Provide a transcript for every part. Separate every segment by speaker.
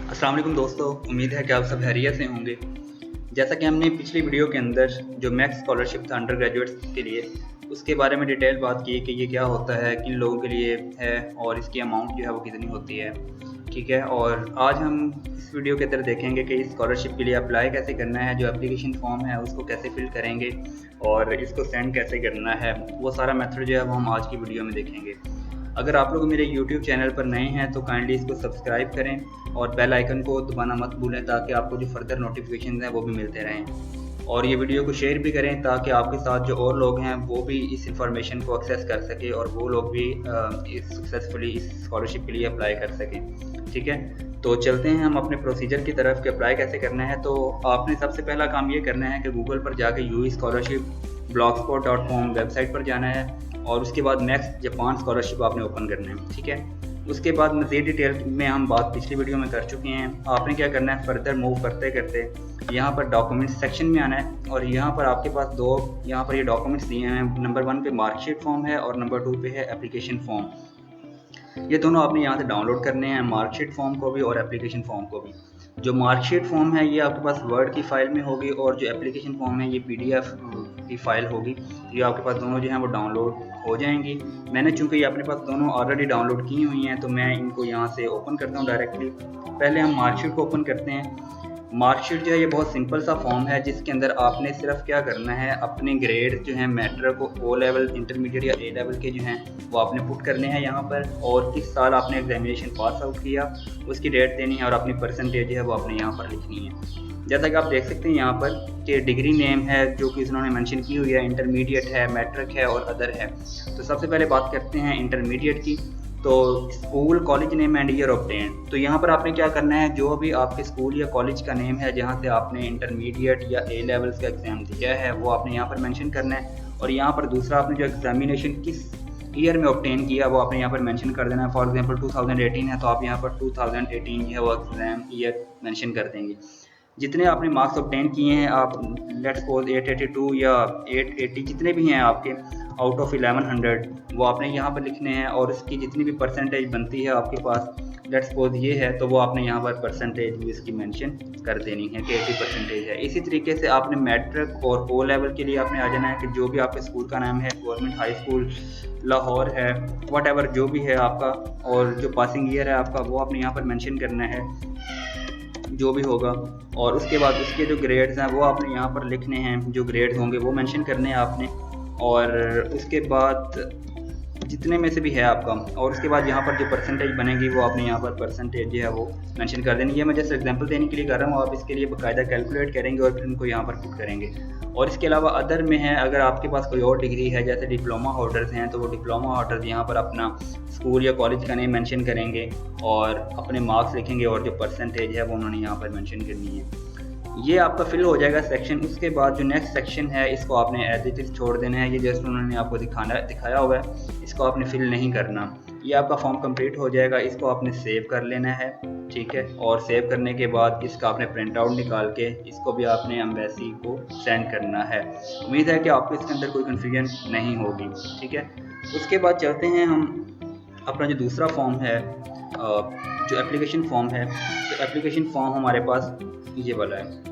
Speaker 1: अस्सलाम वालेकुम दोस्तों, उम्मीद है कि आप सब खैरियत से होंगे। जैसा कि हमने पिछली वीडियो के अंदर जो मैक्स स्कॉलरशिप था अंडर ग्रेजुएट्स के लिए, उसके बारे में डिटेल बात की कि ये क्या होता है, किन लोगों के लिए है और इसकी अमाउंट जो है वो कितनी होती है। ठीक है, और आज हम इस वीडियो के अंदर देखेंगे कि इस स्कॉलरशिप के लिए अप्लाई कैसे करना है, जो एप्लीकेशन फॉर्म है उसको कैसे फिल करेंगे और इसको सेंड कैसे करना है। वो सारा मेथड जो है वो हम आज की वीडियो में देखेंगे। अगर आप लोग मेरे YouTube चैनल पर नए हैं तो काइंडली इसको सब्सक्राइब करें और बेल आइकन को दबाना मत भूलें ताकि आपको जो फर्दर नोटिफिकेशन हैं वो भी मिलते रहें। और ये वीडियो को शेयर भी करें ताकि आपके साथ जो और लोग हैं वो भी इस इंफॉर्मेशन को एक्सेस कर सके और वो लोग भी सक्सेसफुली इस स्कॉलरशिप के लिए अप्लाई कर सकें। ठीक है, तो चलते हैं हम अपने प्रोसीजर की तरफ कि अप्लाई कैसे करना है। तो आपने सबसे पहला काम ये करना है कि गूगल पर जाके UE स्कॉलरशिप blogspot.com वेबसाइट पर जाना है और उसके बाद मैक्स जापान स्कॉलरशिप आपने ओपन करना है। ठीक है, उसके बाद मज़ीद डिटेल में हम बात पिछली वीडियो में कर चुके हैं। आपने क्या करना है, फर्दर मूव करते करते यहाँ पर डॉक्यूमेंट्स सेक्शन में आना है और यहाँ पर आपके पास दो यहाँ पर ये डॉक्यूमेंट्स दिए हैं। नंबर 1 पे मार्कशीट फॉर्म है और नंबर 2 पे है एप्लीकेशन फॉर्म। ये दोनों आपने यहाँ से डाउनलोड करने हैं, मार्कशीट फॉर्म को भी और एप्लीकेशन फॉर्म को भी। जो मार्कशीट फॉर्म है ये आपके पास वर्ड की फ़ाइल में होगी और जो एप्लीकेशन फॉर्म है ये PDF की फ़ाइल होगी। ये आपके पास दोनों जो हैं वो डाउनलोड हो जाएंगी। मैंने चूँकि ये अपने पास दोनों ऑलरेडी डाउनलोड की हुई हैं तो मैं इनको यहाँ से ओपन करता हूँ डायरेक्टली। पहले हम मार्कशीट को ओपन करते हैं। मार्कशीट जो है ये बहुत सिंपल सा फॉर्म है जिसके अंदर आपने सिर्फ क्या करना है, अपने ग्रेड जो है मैट्रिक को O लेवल, इंटरमीडिएट या A लेवल के जो हैं वो आपने पुट करने हैं यहाँ पर, और किस साल आपने एग्जामिनेशन पास आउट किया उसकी डेट देनी है और अपनी परसेंटेज है वो आपने यहाँ पर लिखनी है। जैसा कि आप देख सकते हैं यहाँ पर कि डिग्री नेम है जो कि उन्होंने मेंशन की हुई है, इंटरमीडिएट है, मैट्रिक है और अदर है। तो सबसे पहले बात करते हैं इंटरमीडिएट की। तो school, college name and year obtained. तो यहाँ पर आपने क्या करना है, जो भी आपके स्कूल या कॉलेज का नेम है जहाँ से आपने इंटरमीडिएट या A लेवल्स का एग्ज़ाम दिया है वो आपने यहाँ पर मेंशन करना है। और यहाँ पर दूसरा आपने जो एग्जामिनेशन किस ईयर में ऑब्टेन किया वो आपने यहाँ पर मेंशन कर देना है। फॉर एग्जांपल 2018 है तो आप यहाँ पर 2018 जो है वो एग्ज़ाम ईयर मेंशन कर देंगे। जितने आपने मार्क्स ऑब्टेन किए हैं, आप लेट्स सपोज 882 या 880 जितने भी हैं आपके आउट ऑफ 1100 वो आपने यहाँ पर लिखने हैं और इसकी जितनी भी परसेंटेज बनती है आपके पास, लेट्स सपोज ये है तो वो आपने यहाँ पर परसेंटेज भी इसकी मेंशन कर देनी है कि 80% है। इसी तरीके से आपने मैट्रिक और O लेवल के लिए आपने आ जाना है कि जो भी आपके स्कूल का नाम है, गवर्नमेंट हाई स्कूल लाहौर है, वट जो भी है आपका, और जो पासिंग ईयर है आपका वो आपने यहाँ पर मेंशन करना है जो भी होगा। और उसके बाद उसके जो ग्रेड्स हैं वो आपने यहाँ पर लिखने हैं, जो ग्रेड्स होंगे वो मेंशन करने हैं आपने। और उसके बाद जितने में से भी है आपका, और उसके बाद यहाँ पर जो परसेंटेज बनेगी वो आपने यहाँ पर परसेंटेज जो है वो मेंशन कर देनी है। मैं जैसे एग्जांपल देने के लिए कर रहा हूँ, आप इसके लिए बाकायदा कैलकुलेट करेंगे और फिर उनको यहाँ पर पुट करेंगे। और इसके अलावा अदर में है, अगर आपके पास कोई और डिग्री है जैसे डिप्लोमा होल्डर्स हैं तो वो डिप्लोमा होल्डर्स यहाँ पर अपना स्कूल या कॉलेज का नेम मेंशन करेंगे और अपने मार्क्स लिखेंगे और जो परसेंटेज है वो उन्होंने यहाँ पर मेंशन करनी है। ये आपका फिल हो जाएगा सेक्शन। उसके बाद जो नेक्स्ट सेक्शन है इसको आपने एज इट इज़ छोड़ देना है। ये जस्ट उन्होंने आपको दिखाया हुआ है, इसको आपने फिल नहीं करना। ये आपका फॉर्म कंप्लीट हो जाएगा, इसको आपने सेव कर लेना है। ठीक है, और सेव करने के बाद इसका आपने प्रिंट आउट निकाल के इसको भी आपने एम्बेसी को सेंड करना है। उम्मीद है कि आपको इसके अंदर कोई कन्फ्यूजन नहीं होगी। ठीक है, उसके बाद चलते हैं हम अपना जो दूसरा फॉर्म है, जो एप्लीकेशन फॉर्म है। तो एप्लीकेशन फॉर्म हमारे पास ये वाला है,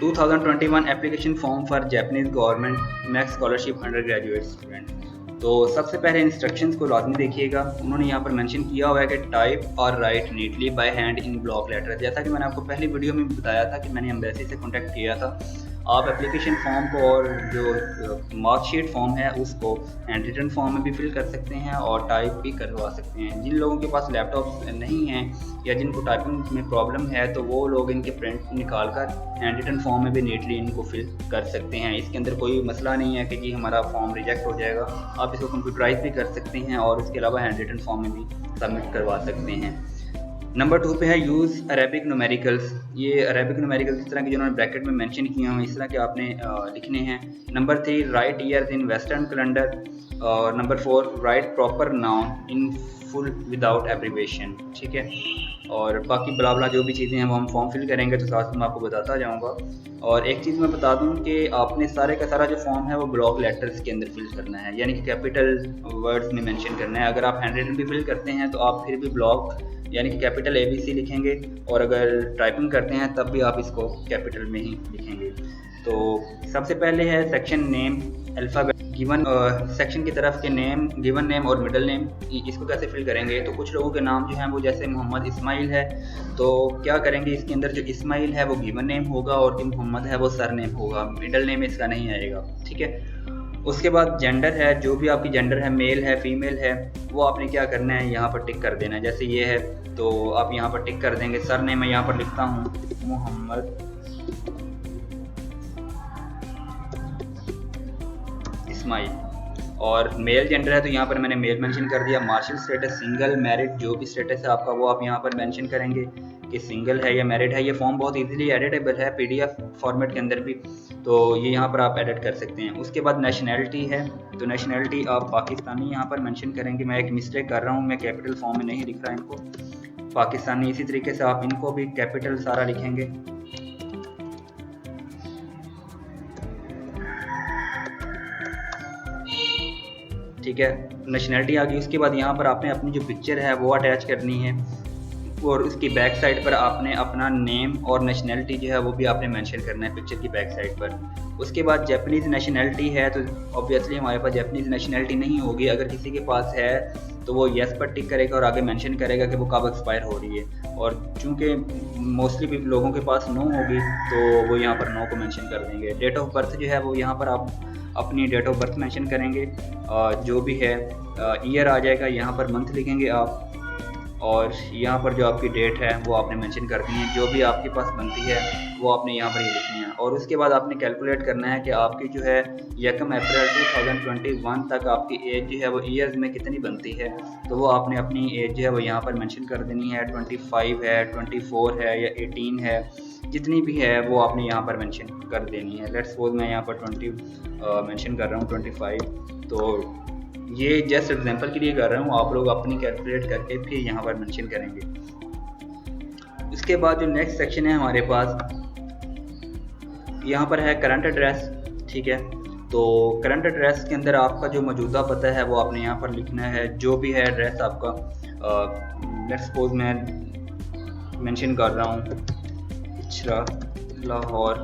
Speaker 1: 2021 application form for Japanese government MEXT scholarship under graduate student. तो सबसे पहले इंस्ट्रक्शंस को लाजमी देखिएगा। उन्होंने यहाँ पर मेंशन किया हुआ है कि टाइप और write neatly by hand in block letter. जैसा कि मैंने आपको पहली वीडियो में बताया था कि मैंने एम्बेसी से कॉन्टैक्ट किया था। आप एप्लीकेशन फॉर्म को और जो मार्कशीट फॉर्म है उसको हैंड रिटन फॉर्म में भी फिल कर सकते हैं और टाइप भी करवा सकते हैं। जिन लोगों के पास लैपटॉप नहीं हैं या जिनको टाइपिंग में प्रॉब्लम है तो वो लोग इनके प्रिंट निकाल कर हैंड रिटन फॉर्म में भी नीटली इनको फिल कर सकते हैं। इसके अंदर कोई मसला नहीं है कि जी हमारा फॉर्म रिजेक्ट हो जाएगा। आप इसको कंप्यूटराइज भी कर सकते हैं और उसके अलावा हैंड रिटन फॉर्म में भी सबमिट करवा सकते हैं। नंबर 2 पे है यूज़ अरेबिक न्यूमेरिकल्स। ये अरेबिक न्यूमेरिकल्स इस तरह के जिन्होंने ब्रैकेट में मेंशन किए हैं इस तरह के आपने लिखने हैं। Number 3 write years in western calendar. और number 4 write proper noun in full without abbreviation. ठीक है, और बाकी बला बला जो भी चीज़ें हैं वो हम फॉर्म फिल करेंगे तो साथ में मैं आपको बताता जाऊँगा। और एक चीज़ मैं बता दूँ कि आपने सारे का सारा जो फॉर्म है वो ब्लॉक लेटर्स के अंदर फिल करना है, यानी कि कैपिटल वर्ड्स में मेंशन करना है। अगर आप हैंड रिटन भी फिल करते हैं तो आप फिर भी ब्लॉक यानी कि कैपिटल ABC लिखेंगे, और अगर टाइपिंग करते हैं तब भी आप इसको कैपिटल में ही लिखेंगे। तो सबसे पहले है section name alphabet given section की तरफ के नेम, गिवन नेम और मिडल नेम, इसको कैसे फिल करेंगे। तो कुछ लोगों के नाम जो हैं वो जैसे मोहम्मद इस्माइल है, तो क्या करेंगे इसके अंदर जो इस्माइल है वो गिवन नेम होगा और जो मोहम्मद है वो सर नेम होगा, मिडल नेम इसका नहीं आएगा। ठीक है, उसके बाद जेंडर है, जो भी आपकी जेंडर है, मेल है फीमेल है, वो आपने क्या करना है यहाँ पर टिक कर देना है। जैसे ये है तो आप यहाँ पर टिक कर देंगे। सर नेम मैं यहाँ पर लिखता हूँ मोहम्मद इस्माइल, और मेल जेंडर है तो यहाँ पर मैंने मेल मेंशन कर दिया। मार्शल स्टेटस सिंगल, मैरिड, जो भी स्टेटस है आपका वो आप यहाँ पर मेंशन करेंगे कि सिंगल है या मैरिड है। ये फॉर्म बहुत इजीली एडिटेबल है PDF फॉर्मेट के अंदर भी, तो ये यहाँ पर आप एडिट कर सकते हैं। उसके बाद नेशनैलिटी है, तो नेशनैलिटी आप पाकिस्तानी यहाँ पर मेंशन करेंगे। मैं एक मिस्टेक कर रहा हूँ, मैं कैपिटल फॉर्म में नहीं लिख रहा इनको, पाकिस्तानी। इसी तरीके से आप इनको भी कैपिटल सारा लिखेंगे। ठीक है, नेशनैलिटी आ गई। उसके बाद यहाँ पर आपने अपनी जो पिक्चर है वो अटैच करनी है, और उसकी बैक साइड पर आपने अपना नेम और नेशनैलिटी जो है वो भी आपने मेंशन करना है पिक्चर की बैक साइड पर। उसके बाद जैपनीज़ नेशनैलिटी है, तो ऑब्वियसली हमारे पास जैपनीज़ नेशनैलिटी नहीं होगी। अगर किसी के पास है तो वो येस पर टिक करेगा और आगे मेंशन करेगा कि वो कब एक्सपायर हो रही है, और चूँकि मोस्टली लोगों के पास नो होगी तो वो यहाँ पर नो को मेंशन कर देंगे। डेट ऑफ बर्थ जो है वो यहाँ पर आप अपनी डेट ऑफ बर्थ मेंशन करेंगे, जो भी है ईयर आ जाएगा, यहाँ पर मंथ लिखेंगे आप, और यहाँ पर जो आपकी डेट है वो आपने मेंशन करनी है। जो भी आपके पास बनती है वो आपने यहाँ पर ही लिखनी है। और उसके बाद आपने कैलकुलेट करना है कि आपकी जो है 1 अप्रैल 2021 तक आपकी एज जो है वो ईयर्स में कितनी बनती है। तो वो आपने अपनी एज जो है वो यहाँ पर मेंशन कर देनी है। 25 है, 24 है या 18 है, जितनी भी है वो आपने यहाँ पर मेंशन कर देनी है। लेट्स सपोज मैं यहाँ पर 20 मेंशन कर रहा हूँ, 25। तो ये जस्ट एग्जांपल के लिए कर रहा हूँ, आप लोग अपनी कैलकुलेट करके फिर यहाँ पर मेंशन करेंगे। उसके बाद जो नेक्स्ट सेक्शन है हमारे पास, यहाँ पर है करंट एड्रेस। ठीक है, तो करंट एड्रेस के अंदर आपका जो मौजूदा पता है वो आपने यहाँ पर लिखना है। जो भी है एड्रेस आपका, लेट्स सपोज मैं मेंशन कर रहा हूँ पिछड़ा लाहौर,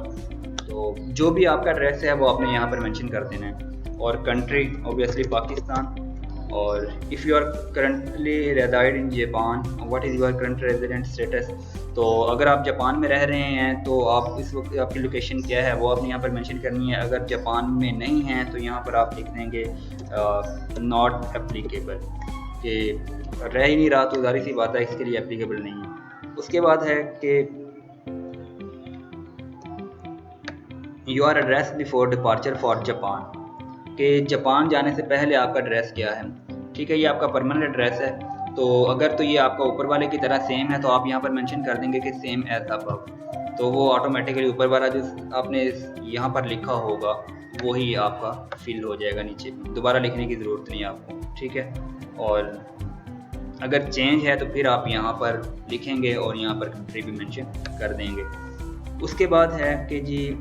Speaker 1: तो जो भी आपका एड्रेस है वो आपने यहाँ पर मेंशन कर देना है। और कंट्री ऑब्वियसली पाकिस्तान। और if you are currently reside in Japan, what is your current resident status. तो अगर आप जापान में रह रहे हैं तो आप इस वक्त आपकी लोकेशन क्या है वो आपने यहाँ पर मेंशन करनी है। अगर जापान में नहीं है तो यहाँ पर आप लिख देंगे नॉट एप्लीकेबल, कि रह ही नहीं रहा तो जाहिर सी बात है इसके लिए एप्लीकेबल नहीं है। उसके बाद है कि you are address before departure for Japan, कि जापान जाने से पहले आपका एड्रेस क्या है। ठीक है, ये आपका परमानेंट एड्रेस है, तो अगर तो ये आपका ऊपर वाले की तरह सेम है तो आप यहाँ पर मेंशन कर देंगे कि सेम एज अबव, तो वो ऑटोमेटिकली ऊपर वाला जो आपने यहाँ पर लिखा होगा वही आपका फिल हो जाएगा, नीचे दोबारा लिखने की ज़रूरत नहीं आपको। ठीक है, और अगर चेंज है तो फिर आप यहाँ पर लिखेंगे और यहाँ पर कंट्री भी मेंशन कर देंगे। उसके बाद है कि जी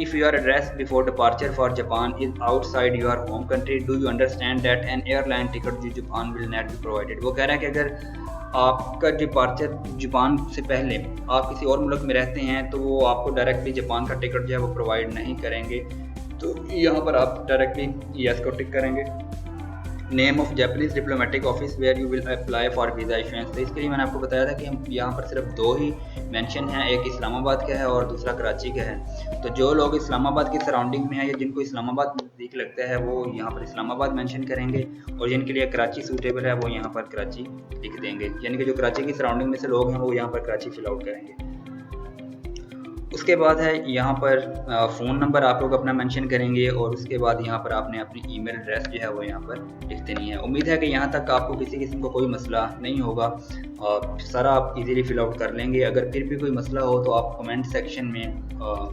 Speaker 1: if your address before departure for Japan is outside your home country, do you understand that an airline ticket to Japan will not be provided। वो कह रहा है कि अगर आपका डिपार्चर जापान से पहले आप किसी और मुल्क में रहते हैं तो वो आपको डायरेक्टली जापान का टिकट जो है वो प्रोवाइड नहीं करेंगे। तो यहाँ पर आप डायरेक्टली यस को टिक करेंगे। Name of Japanese diplomatic office where you will apply for visa issuance. तो इसके लिए मैंने आपको बताया था कि हम यहाँ पर सिर्फ 2 ही मेंशन हैं, एक इस्लामाबाद का है और दूसरा कराची का है। तो जो लोग इस्लामाबाद के सराउंडिंग में हैं या जिनको इस्लामाबाद नज़दीक लगता है वो यहाँ पर इस्लामाबाद मेंशन करेंगे, और जिनके लिए कराची सूटेबल है वो यहाँ पर कराची लिख देंगे, यानी कि जो कराची की सराउंडिंग में से लोग हैं वो यहाँ पर कराची फिल आउट करेंगे। उसके बाद है यहाँ पर फ़ोन नंबर आप लोग अपना मेंशन करेंगे और उसके बाद यहाँ पर आपने अपनी ईमेल एड्रेस जो है वो यहाँ पर लिख देनी है। उम्मीद है कि यहाँ तक आपको किसी किस्म का कोई मसला नहीं होगा और सारा आप इजीली फिल आउट कर लेंगे। अगर फिर भी कोई मसला हो तो आप कमेंट सेक्शन में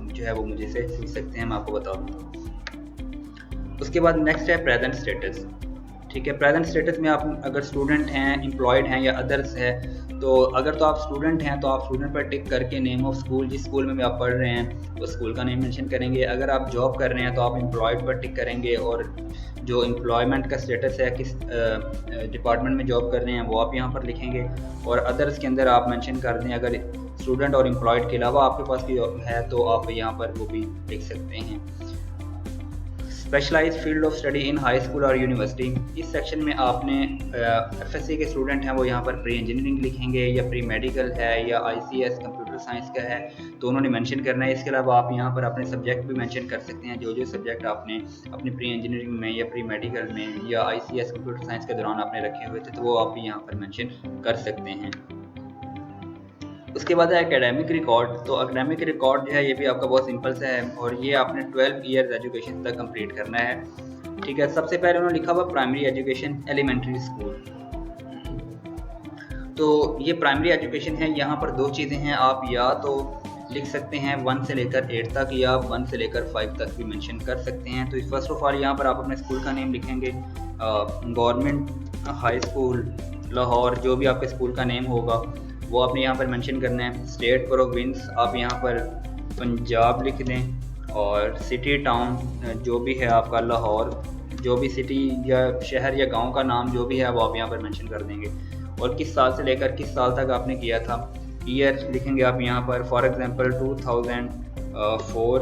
Speaker 1: जो है वो मुझे से पूछ सकते हैं, मैं आपको बता दूँगा। उसके बाद नेक्स्ट है प्रेजेंट स्टेटस। ठीक है, प्रेजेंट स्टेटस में आप अगर स्टूडेंट हैं, एम्प्लॉयड हैं या अदर्स है, तो अगर तो आप स्टूडेंट हैं तो आप स्टूडेंट पर टिक करके नेम ऑफ स्कूल, जिस स्कूल में भी आप पढ़ रहे हैं उस स्कूल का नेम मेंशन करेंगे। अगर आप जॉब कर रहे हैं तो आप एम्प्लॉयड पर टिक करेंगे और जो एम्प्लॉयमेंट का स्टेटस है, किस डिपार्टमेंट में जॉब कर रहे हैं वो आप यहाँ पर लिखेंगे। और अदर्स के अंदर आप मेंशन कर दें, अगर स्टूडेंट और एम्प्लॉयड के अलावा आपके पास कोई है तो आप यहाँ पर वो भी लिख सकते हैं। Specialized field of study in high school और यूनिवर्सिटी, इस सेक्शन में आपने एफएससी के स्टूडेंट हैं वो यहाँ पर प्री इंजीनियरिंग लिखेंगे, या प्री मेडिकल है या आईसीएस कंप्यूटर साइंस का है तो उन्होंने मेंशन करना है। इसके अलावा आप यहाँ पर अपने सब्जेक्ट भी मेंशन कर सकते हैं, जो जो सब्जेक्ट आपने अपनी प्री इंजीनियरिंग में या प्री मेडिकल में या आईसीएस कंप्यूटर साइंस के दौरान आपने रखे हुए थे तो वो आप यहाँ पर मेंशन कर सकते हैं। उसके बाद है एकेडमिक रिकॉर्ड। तो एकेडमिक रिकॉर्ड जो है ये भी आपका बहुत सिंपल सा है और ये आपने 12 ईयर्स एजुकेशन तक कंप्लीट करना है। ठीक है, सबसे पहले उन्होंने लिखा हुआ प्राइमरी एजुकेशन एलिमेंट्री स्कूल। तो ये प्राइमरी एजुकेशन है, यहाँ पर दो चीज़ें हैं, आप या तो लिख सकते हैं 1 से लेकर 8 तक या 1 से लेकर 5 तक भी मेंशन कर सकते हैं। तो फर्स्ट ऑफ ऑल यहाँ पर आप अपने स्कूल का नेम लिखेंगे, गवर्नमेंट हाई स्कूल लाहौर, जो भी आपके स्कूल का नेम होगा वो आपने यहाँ पर मेंशन करना है। स्टेट प्रोविंस आप यहाँ पर पंजाब लिख दें और सिटी टाउन जो भी है आपका लाहौर, जो भी सिटी या शहर या गांव का नाम जो भी है वो आप यहाँ पर मेंशन कर देंगे। और किस साल से लेकर किस साल तक आपने किया था, ईयर लिखेंगे आप यहाँ पर, फॉर एग्जांपल 2004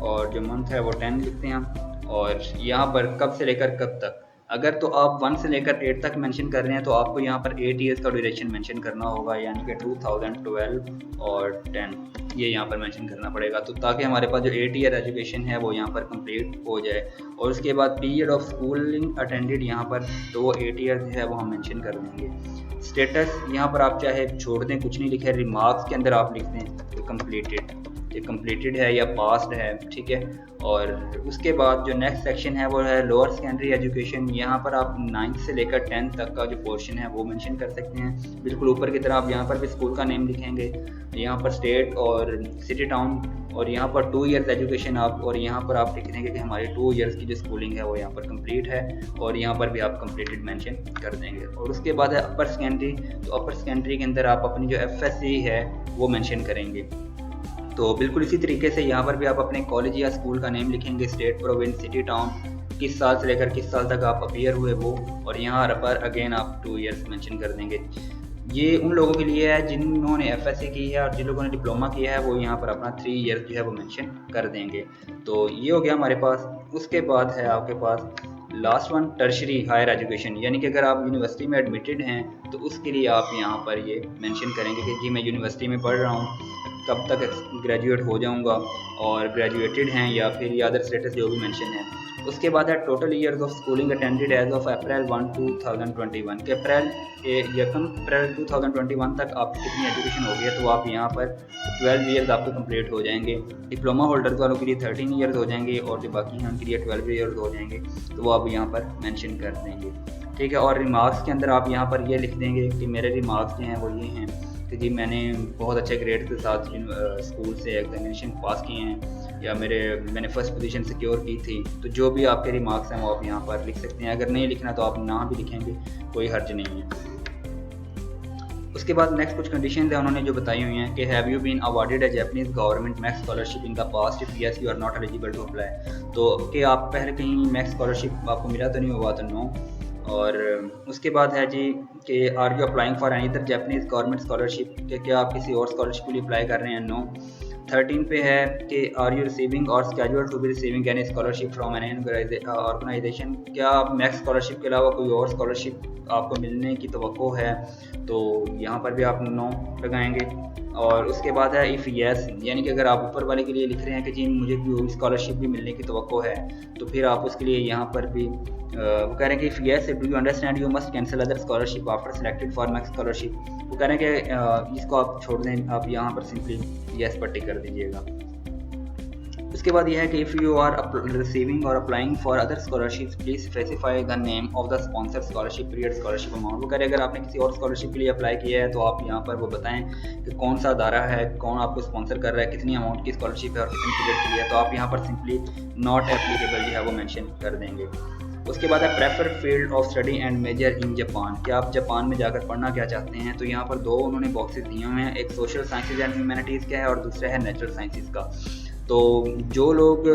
Speaker 1: और जो मंथ है वो 10 लिखते हैं हम। और यहाँ पर कब से लेकर कब तक, अगर तो आप 1 से लेकर 8 तक मेंशन कर रहे हैं तो आपको यहाँ पर 8 ईयर्स का ड्यूरेशन मेंशन करना होगा, यानी कि 2012 और 10 ये यहाँ पर मेंशन करना पड़ेगा, तो ताकि हमारे पास जो 8 ईयर एजुकेशन है वो यहाँ पर कंप्लीट हो जाए। और उसके बाद पीरियड ऑफ स्कूलिंग अटेंडेड यहाँ पर, तो वो 8 ईयर है वो हम मेंशन कर देंगे। स्टेटस यहाँ पर आप चाहे छोड़ दें, कुछ नहीं लिखे, रिमार्क्स के अंदर आप लिख दें कंप्लीटेड, ये कंप्लीटेड है या पास्ड है। ठीक है, और उसके बाद जो नेक्स्ट सेक्शन है वो है लोअर सेकेंडरी एजुकेशन। यहाँ पर आप 9th से लेकर 10th तक का जो पोर्शन है वो मेंशन कर सकते हैं। बिल्कुल ऊपर की तरफ आप यहाँ पर भी स्कूल का नेम लिखेंगे, यहाँ पर स्टेट और सिटी टाउन, और यहाँ पर 2 ईयर्स एजुकेशन आप, और यहाँ पर आप लिख देंगे कि हमारी 2 ईयर्स की जो स्कूलिंग है वो यहाँ पर कंप्लीट है, और यहाँ पर भी आप कंप्लीटेड मेंशन कर देंगे। और उसके बाद है अपर सेकेंडरी। तो अपर सेकेंडरी के अंदर आप अपनी जो एफएससी है वो मेंशन करेंगे। तो बिल्कुल इसी तरीके से यहाँ पर भी आप अपने कॉलेज या स्कूल का नेम लिखेंगे, स्टेट, प्रोविंस, सिटी, टाउन, किस साल से लेकर किस साल तक आप अपीयर हुए वो, और यहाँ पर अगेन आप 2 ईयर्स मेंशन कर देंगे। ये उन लोगों के लिए है जिन्होंने एफएससी की है, और जिन लोगों ने डिप्लोमा किया है वो यहाँ पर अपना 3 ईयर्स जो है वो मेंशन कर देंगे। तो ये हो गया हमारे पास। उसके बाद है आपके पास last one, tertiary higher education, यानी कि अगर आप यूनिवर्सिटी में एडमिटेड हैं तो उसके लिए आप यहाँ पर ये मेंशन करेंगे कि जी मैं यूनिवर्सिटी में पढ़ रहा हूँ, कब तक ग्रेजुएट हो जाऊंगा, और ग्रेजुएटेड हैं या फिर ये अदर स्टेटस जो भी मेंशन है। उसके बाद है total years of schooling attended as of April 1, 2021 के अप्रैल 2021 तक आपकी कितनी एजुकेशन हो गई है, तो आप यहाँ पर 12 ईयर्स आपको कंप्लीट हो जाएंगे। डिप्लोमा होल्डर्स वालों के लिए 13 ईयर्स हो जाएंगे, और जो बाकी हैं उनके लिए 12 ईयर्स हो जाएंगे, तो वो आप यहाँ पर मेंशन कर देंगे। ठीक है, और रिमार्क्स के अंदर आप यहाँ पर ये लिख देंगे कि मेरे रिमार्क्स जो हैं वो ये हैं कि जी मैंने बहुत अच्छे ग्रेड के साथ स्कूल से एग्जामिनेशन पास किए हैं, या मैंने फर्स्ट पोजीशन सिक्योर की थी। तो जो भी आपके रिमार्क्स हैं वो आप यहाँ पर लिख सकते हैं। अगर नहीं लिखना तो आप ना भी लिखेंगे, कोई हर्ज नहीं है। उसके बाद नेक्स्ट कुछ कंडीशंस हैं उन्होंने जो बताई हुई हैं कि have you been awarded a Japanese government MEXT scholarship in the past, if yes you are not eligible to apply. तो कि आप पहले कहीं मैक्स स्कॉलरशिप आपको मिला तो नहीं हुआ, तो नो। और उसके बाद है जी कि are you applying for any other Japanese government scholarship, कि क्या आप किसी और स्कॉलरशिप के लिए अप्लाई कर रहे हैं, नो। 13 पे है कि are you receiving or scheduled to be receiving any scholarship from any organization, क्या आप मैक्स स्कॉलरशिप के अलावा कोई और स्कॉलरशिप आपको मिलने की तवक्को है, तो यहाँ पर भी आप नो लगाएंगे। और उसके बाद है इफ़ येस, यानी कि अगर आप ऊपर वाले के लिए लिख रहे हैं कि जी मुझे कोई स्कॉलरशिप भी मिलने की तवक्को है, तो फिर आप उसके लिए यहाँ पर भी वो कह रहे हैं कि if yes do you understand you must cancel other scholarship after selected for max scholarship, वो कह रहे हैं कि इसको आप छोड़ दें, आप यहाँ पर सिंपली यस पर टिक कर दीजिएगा। उसके बाद यह है कि इफ़ यू आर रिसीविंग और applying for other scholarship please specify the name of the sponsor scholarship period scholarship amount. वो कह रहे हैं अगर आपने किसी और स्कॉलरशिप के लिए अप्लाई किया है तो आप यहाँ पर वो बताएं कि कौन सा अदारा है, कौन आपको स्पॉन्सर कर रहा है, कितनी अमाउंट की स्कॉलरशिप है और कितनी पीरियड के लिए है, तो आप यहाँ पर सिंपली नॉट एप्लीकेबल जो है वो मैंशन कर देंगे। उसके बाद है preferred field of study and major in Japan, कि आप जापान में जाकर पढ़ना क्या चाहते हैं। तो यहाँ पर दो उन्होंने बॉक्सेस दिए हुए हैं, एक सोशल साइंसेज एंड ह्यूमैनिटीज़ का है और दूसरा है नेचुरल साइंसेज का। तो जो लोग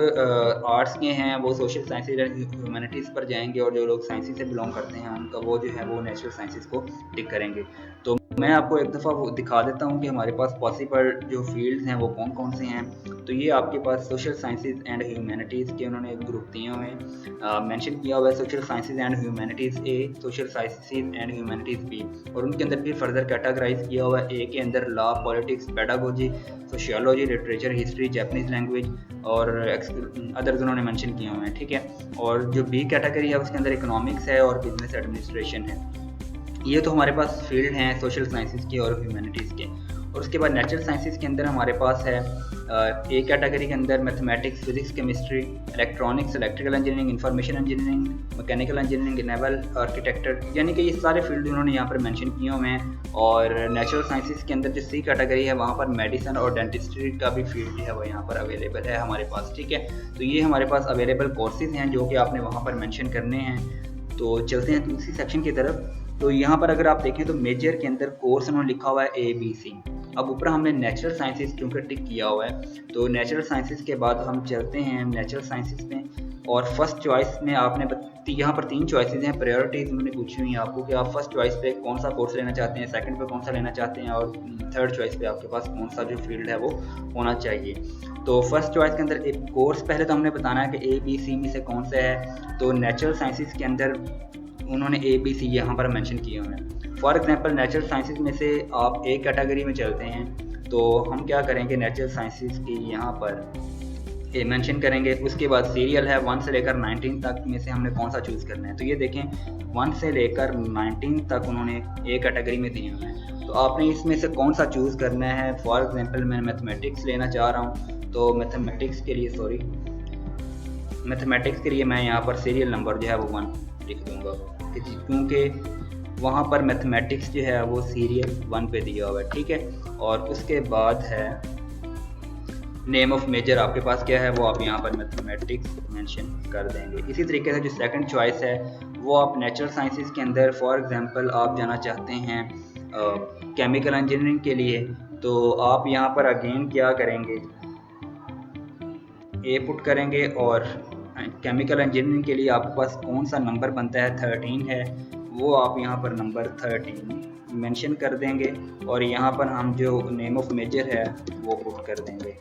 Speaker 1: आर्ट्स के हैं वो सोशल साइंसेज एंड ह्यूमैनिटीज़ पर जाएंगे और जो लोग साइंसेज से बिलोंग करते हैं उनका वो जो है वो नेचुरल साइंसेज को टिक करेंगे। तो मैं आपको एक दफ़ा वो दिखा देता हूँ कि हमारे पास पॉसिबल जो फील्ड्स हैं वो कौन कौन से हैं। तो ये आपके पास सोशल साइंसेज एंड ह्यूमैनिटीज़ के उन्होंने एक ग्रुप दिए हुए हैं, मेंशन किया हुआ है social sciences and humanities A, social sciences and humanities B, और उनके अंदर भी फर्दर कैटेगराइज किया हुआ है। ए के अंदर law, politics, pedagogy, sociology, literature, history, Japanese language और अदर्स उन्होंने मेंशन किए हुए हैं, ठीक है। और जो बी कैटेगरी है उसके अंदर इकोनॉमिक्स है और बिजनेस एडमिनिस्ट्रेशन है। ये तो हमारे पास फील्ड हैं सोशल साइंसेज के और ह्यूमैनिटीज़ के। और उसके बाद नेचुरल साइंसेज के अंदर हमारे पास है ए कैटेगरी के अंदर mathematics, physics, chemistry, electronics, electrical engineering, information engineering, mechanical engineering, naval architecture, यानी कि ये सारे फील्ड उन्होंने यहाँ पर मेंशन किए हुए हैं। और नेचुरल साइंसेज के अंदर जो सी कैटेगरी है वहाँ पर मेडिसिन और डेंटिस्ट्री का भी फील्ड जो है वो यहाँ पर अवेलेबल है हमारे पास, ठीक है। तो ये हमारे पास अवेलेबल कोर्सेज हैं जो कि आपने वहाँ पर मेंशन करने हैं। तो चलते हैं दूसरी सेक्शन की तरफ। तो यहाँ पर अगर आप देखें तो मेजर के अंदर कोर्स उन्होंने लिखा हुआ है ABC। अब ऊपर हमने नेचुरल साइंसेज क्योंकि टिक किया हुआ है, तो नेचुरल साइंसेज के बाद हम चलते हैं नेचुरल साइंसेज में। और फर्स्ट चॉइस में आपने यहाँ पर 3 चॉइसेस हैं, प्रायोरिटीज़ उन्होंने पूछी हुई हैं आपको कि आप फर्स्ट चॉइस पे कौन सा कोर्स लेना चाहते हैं, सेकंड पे कौन सा लेना चाहते हैं और थर्ड चॉइस पे आपके पास कौन सा जो फील्ड है वो होना चाहिए। तो फर्स्ट चॉइस के अंदर एक कोर्स पहले तो हमने बताना है कि ABC में से कौन सा है। तो नेचुरल साइंसेज के अंदर उन्होंने ABC यहाँ पर मेंशन किए हुए हैं। फॉर एग्जांपल नेचुरल साइंसेज में से आप एक कैटेगरी में चलते हैं तो हम क्या करेंगे, नेचुरल साइंसेज की यहाँ पर मेंशन करेंगे। उसके बाद सीरियल है 1 से लेकर 19 तक में से हमने कौन सा चूज़ करना है। तो ये देखें 1 से लेकर 19 तक उन्होंने एक कैटेगरी में दिए हुए हैं, तो आपने इसमें से कौन सा चूज़ करना है। फॉर एग्जांपल मैं मैथमेटिक्स लेना चाह रहा हूँ, तो मैथमेटिक्स के लिए मैं यहाँ पर सीरियल नंबर जो है वो 1 लिख दूँगा, क्योंकि वहाँ पर मैथमेटिक्स जो है वो सीरियल 1 पे दिया हुआ है, ठीक है। और उसके बाद है नेम ऑफ मेजर, आपके पास क्या है वो आप यहाँ पर मैथमेटिक्स मेंशन कर देंगे। इसी तरीके से जो सेकंड चॉइस है वो आप नेचुरल साइंसेज के अंदर फॉर एग्जांपल आप जाना चाहते हैं केमिकल इंजीनियरिंग के लिए, तो आप यहाँ पर अगेन क्या करेंगे, ए पुट करेंगे और केमिकल इंजीनियरिंग के लिए आपके पास कौन सा नंबर बनता है 13 है, वो आप यहाँ पर नंबर 13 मेंशन कर देंगे और यहाँ पर हम जो नेम ऑफ मेजर है वो पुट कर देंगे।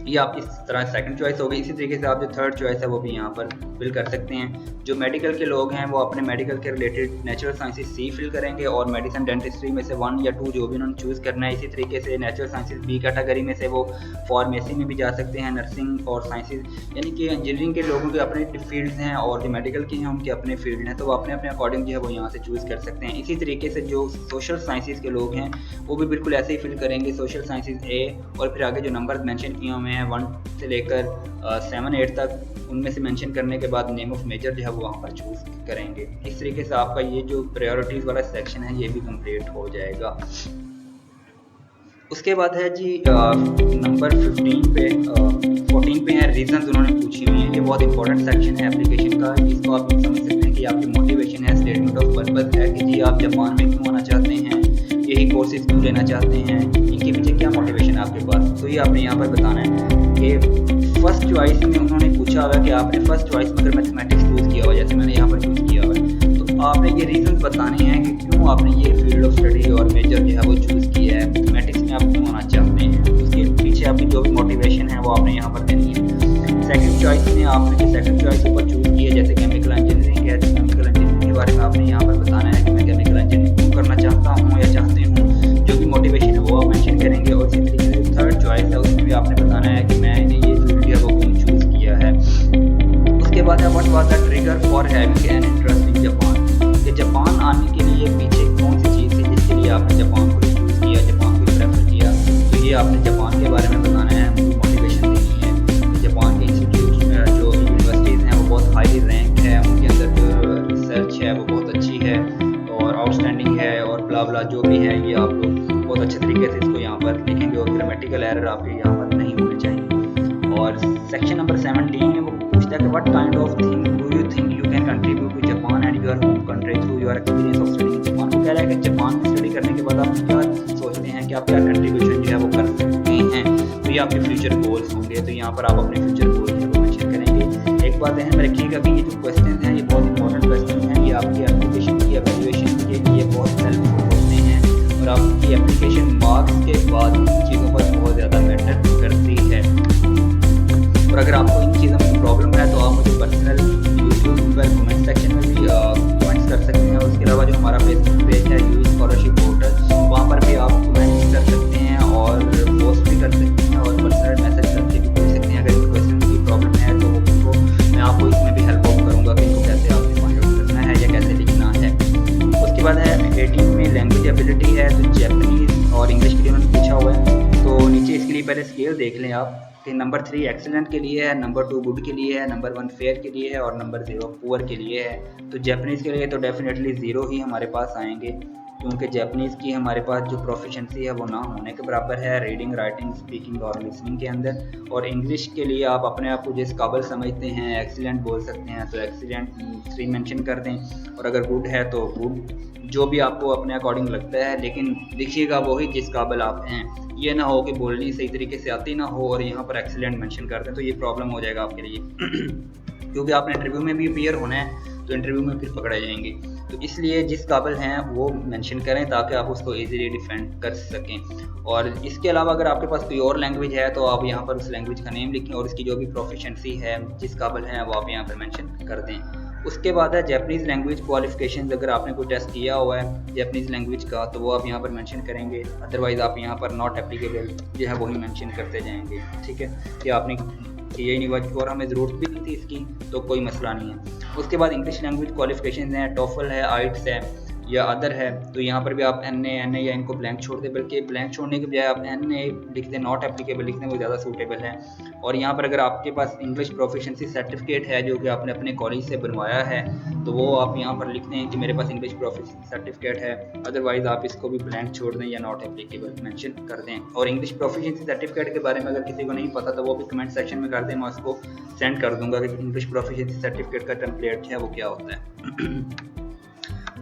Speaker 1: ये आप इस तरह सेकंड चॉइस हो गई। इसी तरीके से आप जो थर्ड चॉइस है वो भी यहाँ पर फिल कर सकते हैं। जो मेडिकल के लोग हैं वो अपने मेडिकल के रिलेटेड नेचुरल साइंसेज सी फिल करेंगे और मेडिसिन डेंटिस्ट्री में से 1 या 2 जो भी उन्होंने चूज़ करना है। इसी तरीके से नेचुरल साइंसेज बी कैटेगरी में से वो फार्मेसी में भी जा सकते हैं, नर्सिंग और साइंसेज, यानी कि इंजीनियरिंग के लोगों के अपने फील्ड्स हैं और जो मेडिकल के हैं उनके अपने फील्ड हैं, तो वो अपने अपने अकॉर्डिंग जो है वो यहाँ से चूज़ कर सकते हैं। इसी तरीके से जो सोशल साइंसेज के लोग हैं वो भी बिल्कुल ऐसे ही फिल करेंगे, सोशल साइंसेज ए, और फिर आगे जो नंबर मेंशन किए हुए हैं 1 से लेकर 7-8 तक, उनमें से मेंशन करने के बाद नेम ऑफ मेजर जो है वो वहाँ पर चूज़ करेंगे। इस तरीके से आपका ये जो प्रायोरिटीज़ वाला सेक्शन है ये भी कंप्लीट हो जाएगा। उसके बाद है जी नंबर 14 पे है रीजंस उन्होंने पूछी हुई है। ये बहुत इंपॉर्टेंट सेक्शन है एप्लीकेशन का, इसको आप समझ सकते हैं कि आपकी मोटिवेशन है, स्टेटमेंट ऑफ पर्पस है कि जी आप जापान में क्यों आना चाहते हैं, यही कोर्सेज क्यों लेना चाहते हैं, इनके पीछे क्या मोटिवेशन है आपके पास। तो ये आपने यहाँ पर बताना है कि फर्स्ट चॉइस में उन्होंने पूछा हुआ कि आपने फर्स्ट चॉइस में अगर मैथमेटिक्स चूज़ किया हुआ, जैसे मैंने यहाँ पर चूज़ किया हुआ है, तो आपने ये रीज़न बताने हैं कि क्यों आपने ये फील्ड ऑफ स्टडी और मेजर जो है वो चूज़ किया है, मैथमेटिक्स में आप क्यों आना चाहते हैं, उसके पीछे आपकी जो भी मोटिवेशन है वो आपने यहाँ पर देनी है। सेकंड चॉइस में आपने जो सेकंड चॉइस ऊपर चूज़ की है, जैसे केमिकल इंजीनियरिंग है, तो केमिकल इंजीनियरिंग के बारे में आपने यहाँ पर बताना है कि मैं केमिकल इंजीनियरिंग क्यों करना चाहता हूँ या चाहती हूँ, जो भी मोटिवेशन है वो आप मेंशन करेंगे। और इसी तरीके से थर्ड चॉइस है उसमें भी आपने बताना है कि मैंने ये फील्ड है वो क्यों चूज़ किया है। उसके बाद है what was the trigger for having an interest in Japan, कि जापान आने के लिए पीछे कौन सी चीज़ थी जिसके लिए आपने जापान को चूज़ किया, जापान को प्रेफर किया। तो ये आपने जापान के बारे में बताना है, मोटिवेशन देनी है। जापान के इंस्टीट्यूट जो यूनिवर्सिटीज़ हैं वो बहुत हाईली रैंक है, उनके अंदर जो रिसर्च है वो बहुत अच्छी है और आउटस्टैंडिंग है और ब्ला ब्ला जो भी है, ये आप लोग बहुत अच्छे तरीके से इसको यहाँ पर लिखेंगे और ग्रामेटिकल एरर आपके यहाँ पर नहीं होने चाहिए। और सेक्शन नंबर 17 है वो पूछता है कि what kind of thing do you think you can contribute to Japan and your home country through your experience of study in Japan. वो कह रहा है कि जापान में स्टडी करने के बाद आप क्या सोचते हैं कि आप क्या कंट्रीब्यूशन जो है वो कर सकते हैं, तो ये आपके फ्यूचर गोल्स होंगे। तो यहाँ पर आप अपने फ्यूचर गोल्स को मेंशन करेंगे। एक बात ध्यान में रखिएगा कि ये जो क्वेश्चन हैं ये बहुत इंपॉर्टेंट क्वेश्चन हैं, ये आपकी एप्लीकेशन की एवेल्युएशन के लिए बहुत हेल्पफुल होते हैं और आपकी एप्लीकेशन मार्क्स के बाद इन चीज़ों पर बहुत ज़्यादा मैटर करती है। और अगर आपको इन चीज़ों में प्रॉब्लम है तो आप मुझे पर्सनल यूट्यूब पर कमेंट सेक्शन में भी कमेंट्स कर सकते हैं। और उसके अलावा जो हमारा फेसबुक पेज है यूई स्कॉलरशिप पोर्टल, वहाँ पर भी आप कमेंट कर सकते हैं और पोस्ट भी कर सकते हैं और पर्सनल मैसेज करके भी पूछ सकते हैं। अगर इन क्वेश्चन की प्रॉब्लम है तो उनको मैं आपको इसमें भी हेल्प आउट करूँगा कि इनको कैसे आपने फाइंड आउट करना है या कैसे लिखना है। उसके बाद है 18 में लैंग्वेज एबिलिटी है, तो जैपनीज़ और इंग्लिश के लिए उन्होंने पूछा हुआ है। तो नीचे इसके लिए पहले स्केल देख लें आप कि नंबर 3 एक्सीलेंट के लिए है, नंबर 2 गुड के लिए है, नंबर 1 फेयर के लिए है और नंबर 0 पुअर के लिए है। तो जैपनीज़ के लिए तो डेफिनेटली 0 ही हमारे पास आएंगे, क्योंकि जैपनीज़ की हमारे पास जो प्रोफिशेंसी है वो ना होने के बराबर है रीडिंग, राइटिंग, स्पीकिंग और लिसनिंग के अंदर। और इंग्लिश के लिए आप अपने आप को जिस काबिल समझते हैं एक्सीलेंट बोल सकते हैं, तो एक्सीलेंट 3 मेंशन कर दें। और अगर गुड है तो गुड, जो भी आपको अपने अकॉर्डिंग लगता है, लेकिन देखिएगा वही जिस काबिल आप हैं। ये ना हो कि बोलनी सही तरीके से आती ना हो और यहाँ पर एक्सीलेंट मेंशन कर दें, तो ये प्रॉब्लम हो जाएगा आपके लिए क्योंकि आपने इंटरव्यू में भी अपीयर होना है, तो इंटरव्यू में फिर पकड़े जाएंगे। तो इसलिए जिस काबिल हैं वो मेंशन करें ताकि आप उसको इजीली डिफेंड कर सकें। और इसके अलावा अगर आपके पास कोई और लैंग्वेज है तो आप यहाँ पर उस लैंग्वेज का नेम लिखें और इसकी जो भी प्रोफिशिएंसी है, जिस काबिल हैं, वो आप यहाँ पर मेंशन कर दें। उसके बाद है जैपनीज़ लैंग्वेज क्वालिफिकेशन। अगर आपने कोई टेस्ट किया हुआ है जैपनीज़ लैंग्वेज का तो वो आप यहाँ पर मेंशन करेंगे, अदरवाइज़ आप यहाँ पर नॉट एप्लीकेबल जो है वही मेंशन करते जाएंगे। ठीक है, कि आपने यही नहीं हुआ और हमें ज़रूरत भी नहीं थी इसकी, तो कोई मसला नहीं है। उसके बाद इंग्लिश लैंग्वेज क्वालिफिकेशन है, टोफल है, आइट्स है या अदर है, तो यहाँ पर भी आप एन ए या इनको ब्लैंक छोड़ दें, बल्कि ब्लैंक छोड़ने के बजाय आप एन ए लिख दें, नॉट एप्लीकेबल लिख दें, वो ज़्यादा सूटेबल है। और यहाँ पर अगर आपके पास इंग्लिश प्रोफिशिएंसी सर्टिफिकेट है जो कि आपने अपने कॉलेज से बनवाया है, तो वो आप यहाँ पर लिख दें कि मेरे पास इंग्लिश प्रोफिशिएंसी सर्टिफिकेट है, अदरवाइज़ आप इसको भी ब्लैंक छोड़ दें या नॉट एप्लीकेबल मेंशन कर दें। और इंग्लिश प्रोफिशिएंसी सर्टिफिकेट के बारे में अगर किसी को नहीं पता तो वो भी कमेंट सेक्शन में कर दें, मैं उसको सेंड कर दूँगा कि इंग्लिश प्रोफिशिएंसी सर्टिफिकेट का टेम्पलेट जो है वो क्या होता है।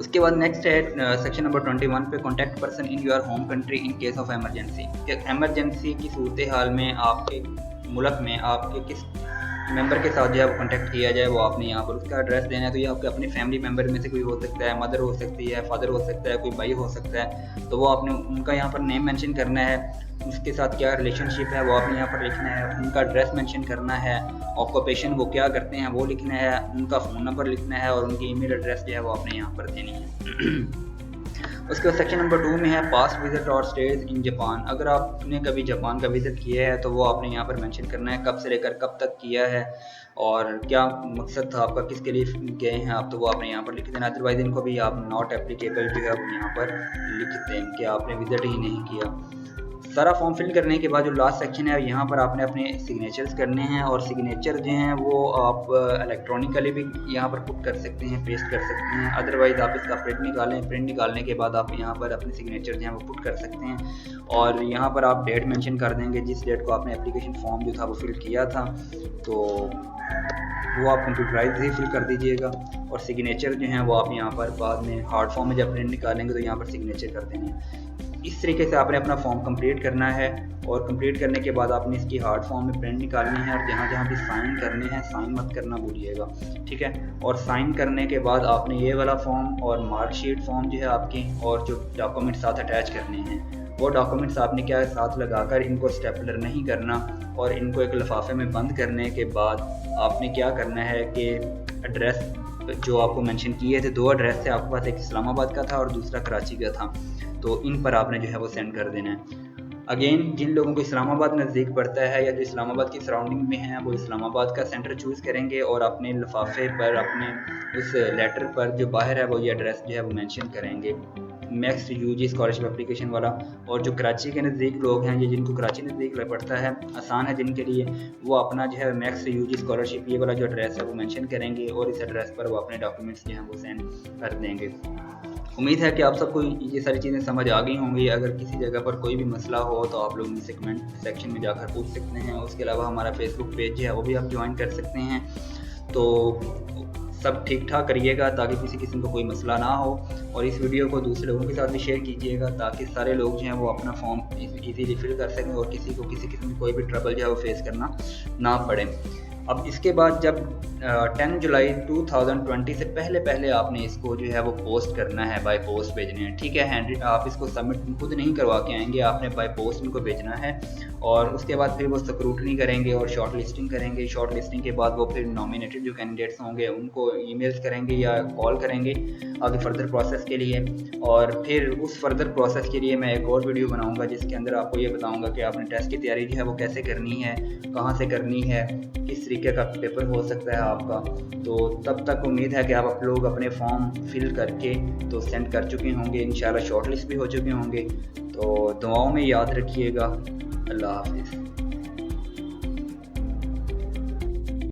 Speaker 1: उसके बाद नेक्स्ट है सेक्शन नंबर 21 पे contact person in your home country in case of emergency. Emergency की सूरत हाल में आपके मुल्क में आपके किस मेंबर के साथ जो है वो कॉन्टैक्ट किया जाए, वो आपने यहाँ पर उसका एड्रेस देना है। तो ये आपके अपने फैमिली मेंबर में से कोई हो सकता है, मदर हो सकती है, फादर हो सकता है, कोई भाई हो सकता है, तो वो आपने उनका यहाँ पर नेम मेंशन करना है, उसके साथ क्या रिलेशनशिप है वो आपने यहाँ पर लिखना है, उनका एड्रेस मेंशन करना है, ऑक्यूपेशन वो क्या करते हैं वो लिखना है, उनका फ़ोन नंबर लिखना है और उनकी ईमेल एड्रेस जो है वो आपने यहाँ पर देनी है। उसके बाद सेक्शन नंबर 2 में है पास्ट विजिट और स्टेज इन जापान। अगर आपने कभी जापान का विजिट किया है तो वो आपने यहाँ पर मेंशन करना है, कब से लेकर कब तक किया है और क्या मकसद था आपका, किसके लिए गए हैं आप, तो वो आपने यहाँ पर लिख देना। अदरवाइज इनको भी आप नॉट एप्लीकेबल जो है यहाँ पर लिख दें कि आपने विजिट ही नहीं किया। सारा फॉर्म फिल करने के बाद जो लास्ट सेक्शन है यहाँ पर आपने अपने सिग्नेचर्स करने हैं और सिग्नेचर जो हैं वो आप इलेक्ट्रॉनिकली भी यहाँ पर पुट कर सकते हैं, पेस्ट कर सकते हैं, अदरवाइज़ आप इसका प्रिंट निकालें, प्रिंट निकालने के बाद आप यहाँ पर अपने सिग्नेचर जो हैं वो पुट कर सकते हैं। और यहाँ पर आप डेट मेंशन कर देंगे, जिस डेट को आपने एप्लीकेशन फॉर्म जो था वो फिल किया था, तो वो आप कंप्यूटराइज ही फिल कर दीजिएगा। और सिग्नेचर जो हैं वो आप यहाँ पर बाद में हार्ड फॉर्म में जब प्रिंट निकालेंगे तो यहाँ पर सिग्नेचर कर देंगे। इस तरीके से आपने अपना फॉर्म कंप्लीट करना है और कंप्लीट करने के बाद आपने इसकी हार्ड फॉर्म में प्रिंट निकालनी है और जहाँ जहाँ भी साइन करने हैं साइन मत करना भूलिएगा, ठीक है। और साइन करने के बाद आपने ये वाला फॉर्म और मार्कशीट फॉर्म जो है आपकी और जो डॉक्यूमेंट साथ अटैच करने हैं, वो डॉक्यूमेंट्स आपने क्या साथ लगाकर इनको स्टेपलर नहीं करना और इनको एक लिफाफे में बंद करने के बाद आपने क्या करना है कि एड्रेस जो आपको मेंशन किए थे, 2 एड्रेस थे आपके पास, एक इस्लामाबाद का था और दूसरा कराची का था, तो इन पर आपने जो है वो सेंड कर देना है। अगेन जिन लोगों को इस्लामाबाद नज़दीक पड़ता है या जो इस्लामाबाद की सराउंडिंग में हैं वो इस्लामाबाद का सेंटर चूज़ करेंगे और अपने लिफाफे पर, अपने उस लेटर पर जो बाहर है वो ये एड्रेस जो है वो मेंशन करेंगे, मैक्स यूजी स्कॉलरशिप एप्लीकेशन वाला। और जो कराची के नज़दीक लोग हैं, या जिनको कराची नज़दीक पड़ता है, आसान है जिनके लिए, वो अपना जो है मैक्स यूजी स्कॉलरशिप ये वाला जो एड्रेस है वो मेंशन करेंगे और इस एड्रेस पर वो अपने डॉक्यूमेंट्स जो हैं वो सेंड कर देंगे। उम्मीद है कि आप सबको ये सारी चीज़ें समझ आ गई होंगी। अगर किसी जगह पर कोई भी मसला हो तो आप लोग मुझसे कमेंट सेक्शन में जाकर पूछ सकते हैं। उसके अलावा हमारा फेसबुक पेज जो है वो भी आप ज्वाइन कर सकते हैं। तो सब ठीक ठाक करिएगा ताकि किसी किस्म का कोई मसला ना हो, और इस वीडियो को दूसरे लोगों के साथ भी शेयर कीजिएगा ताकि सारे लोग जो हैं वो अपना फॉर्म इजीली फिल कर सकें और किसी को किसी किस्म की कोई भी ट्रबल जो है वो फेस करना ना पड़े। अब इसके बाद जब 10 जुलाई 2020 से पहले आपने इसको जो है वो पोस्ट करना है, बाय पोस्ट भेजने हैं, ठीक है। आप इसको सबमिट खुद नहीं करवा के आएंगे, आपने बाय पोस्ट इनको भेजना है और उसके बाद फिर वो स्क्रूटनी करेंगे और शॉर्ट लिस्टिंग करेंगे। शॉर्ट लिस्टिंग के बाद वो फिर नॉमिनेटेड जो कैंडिडेट्स होंगे उनको ईमेल्स करेंगे या कॉल करेंगे आगे फर्दर प्रोसेस के लिए। और फिर उस फर्दर प्रोसेस के लिए मैं एक और वीडियो बनाऊंगा जिसके अंदर आपको ये बताऊंगा कि आपने टेस्ट की तैयारी जो है वो कैसे करनी है, कहाँ से करनी है, किस तरीके का पेपर हो सकता है आपका। तो तब तक उम्मीद है कि आप लोग अपने फॉर्म फिल करके तो सेंड कर चुके होंगे, इंशाल्लाह शॉर्टलिस्ट भी हो चुके होंगे। तो दुआओं में याद रखिएगा। अल्लाह हाफिज़।